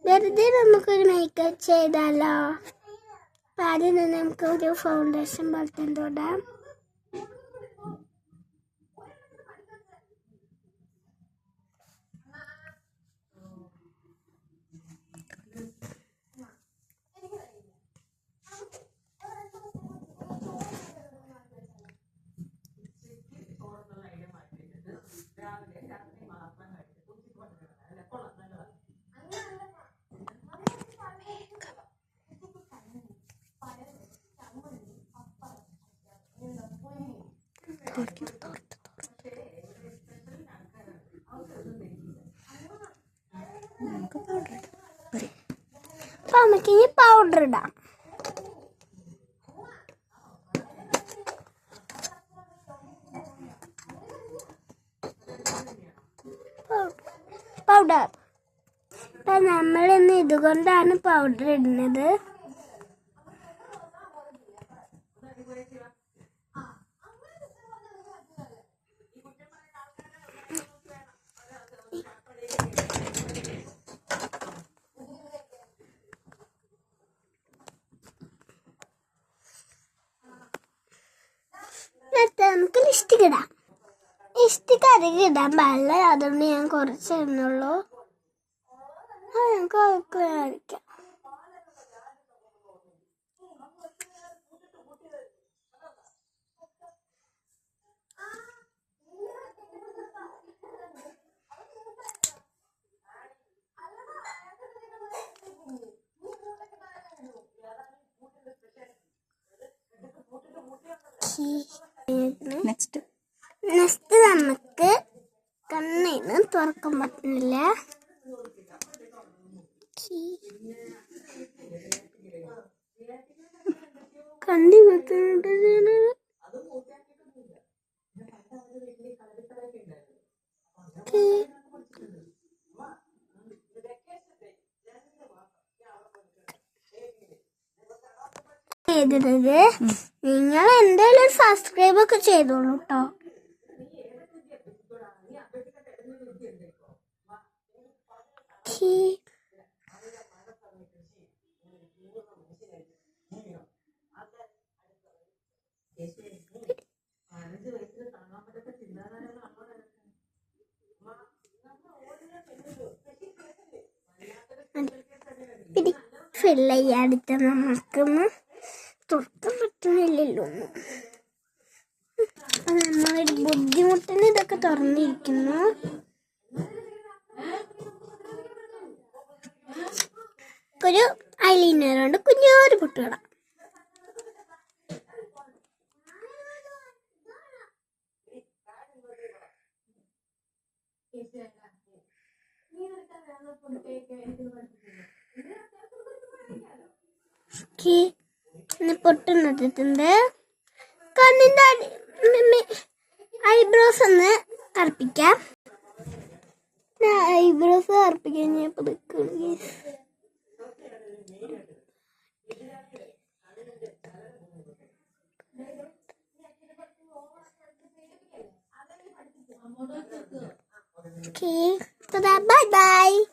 വെറുതെ നമുക്കൊരു മേക്കപ്പ് ചെയ്താലോ? ആദ്യം തന്നെ നമുക്കൊരു ഫൗണ്ടേഷൻ പോലത്തെ തൊടാം. നമുക്കിനി പൗഡർ ഇടാം. പൗഡർ ഇപ്പം നമ്മളിന്ന് ഇതുകൊണ്ടാണ് പൗഡർ ഇടുന്നത്. നമുക്ക് ലിസ്റ്റിക്ക് ഇടാം. ലിസ്റ്റിക്ക് അധികം ഇടാൻ പാടില്ല, അതുകൊണ്ട് ഞാൻ കുറച്ച് ഇടുന്നുള്ളൂ. അത് നമുക്ക് കഴിക്കാം. നെക്സ്റ്റ് നമുക്ക് കണ്ണിന് തുറക്കാൻ പറ്റുന്നില്ല. കണ്ണി കുത്തുന്നുണ്ട്. നിങ്ങൾ എന്തായാലും സബ്സ്ക്രൈബ് ഒക്കെ ചെയ്തോളൂ കേട്ടോ. ഫില്ല് ചെയ്യാടിച്ച നമുക്കൊന്ന് തുറക്കാൻ പറ്റുന്നില്ലല്ലോ. നമ്മളൊരു ബുദ്ധിമുട്ടിന് ഇതൊക്കെ തുറന്നിരിക്കുന്നു. ഒരു ഐലൈനർ കൊണ്ട് കുഞ്ഞൊരു പൊട്ടുകട. പൊട്ടുന്നിട്ടുണ്ട്. കണ്ണിൻ്റെ ഐബ്രോസ് ഒന്ന് കറുപ്പിക്കാം. ഐബ്രോസ് കറുപ്പിക്കാൻ ഞാൻ പതുക്കുന്നു. Okay, bye bye.